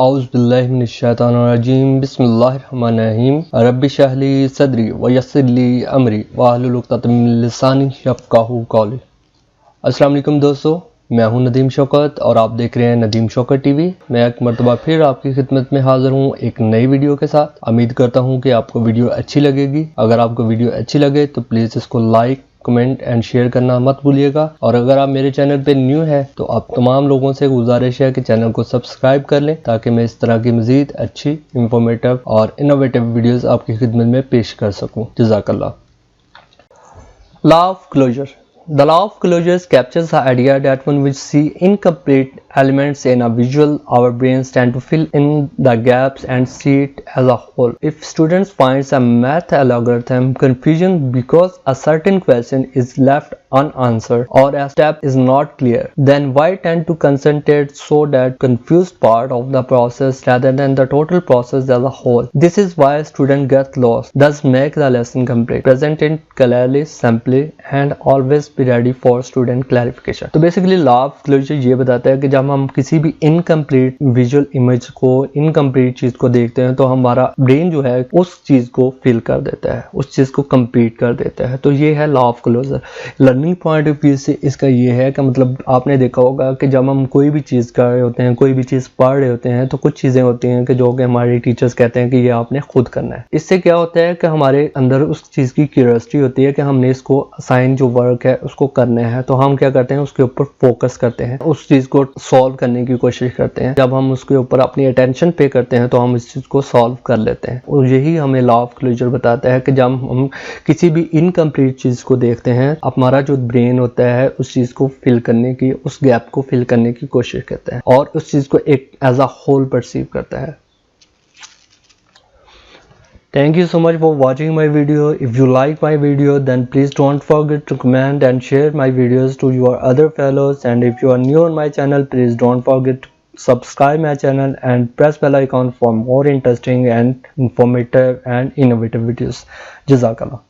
औज़ुबिल्लाहिमिनश्शैतानिर्रजीम बिस्मिल्लाहिर्रहमानिर्रहीम रब्बि इश्रह ली सदरी व यस्सिर ली अमरी वाहलुल उक़दतम मिन लिसानी यफ़क़हू क़ौली। अस्सलाम वालेकुम दोस्तों, मैं हूं नदीम शौकत और आप देख रहे हैं नदीम शौकत टीवी। मैं एक मरतबा फिर आपकी खिदमत में हाजिर हूं एक नई वीडियो के साथ। उम्मीद करता हूं कि आपको वीडियो अच्छी लगेगी। अगर आपको वीडियो अच्छी लगे तो प्लीज़ इसको लाइक, कमेंट एंड शेयर करना मत भूलिएगा। और अगर आप मेरे चैनल पे न्यू है तो आप तमाम लोगों से गुजारिश है कि चैनल को सब्सक्राइब कर लें ताकि मैं इस तरह की मज़ीद अच्छी, इंफॉर्मेटिव और इनोवेटिव वीडियोस आपकी खिदमत में पेश कर सकूं। जज़ाकल्लाह। Law of closure. The law of closures captures the idea that when we see incomplete elements in a visual, our brains tend to fill in the gaps and see it as a whole. If students find a math algorithm confusion because a certain question is left unanswered or a step is not clear, then why tend to concentrate so that confused part of the process rather than the total process as a whole? This is why students get lost. Thus make the lesson complete, present it clearly, simply, and always be ready for student clarification. तो basically law of closure ये बताता है कि जब हम किसी भी incomplete visual image को, इनकम्प्लीट चीज को देखते हैं तो हमारा ब्रेन जो है उस चीज को फिल कर देता है, उस चीज को कंप्लीट कर देता है। तो ये है law of closure. Learning point of view से इसका ये है कि मतलब आपने देखा होगा कि जब हम कोई भी चीज कर रहे होते हैं, कोई भी चीज पढ़ रहे होते हैं, तो कुछ चीजें होती हैं कि जो कि हमारे टीचर्स कहते हैं कि ये आपने खुद करना है। इससे क्या होता है कि हमारे अंदर उस चीज की क्यूरियोसिटी होती है कि हमने इसको असाइन जो वर्क है उसको करना है। तो हम क्या करते हैं, उसके ऊपर फोकस करते हैं, उस चीज को सॉल्व करने की कोशिश करते हैं। जब हम उसके ऊपर अपनी अटेंशन पे करते हैं तो हम इस चीज को सॉल्व कर लेते हैं। और यही हमें लॉ ऑफ क्लोजर बताता है कि जब हम किसी भी इनकम्प्लीट चीज को देखते हैं, हमारा जो ब्रेन होता है उस चीज को फिल करने की, उस गैप को फिल करने की कोशिश करता है और उस चीज को एक एज अ होल परसीव करता है। Thank you so much for watching my video. If you like my video, then please don't forget to comment and share my videos to your other fellows. And if you are new on my channel, please don't forget to subscribe my channel and press bell icon for more interesting and informative and innovative videos. Jazakallah.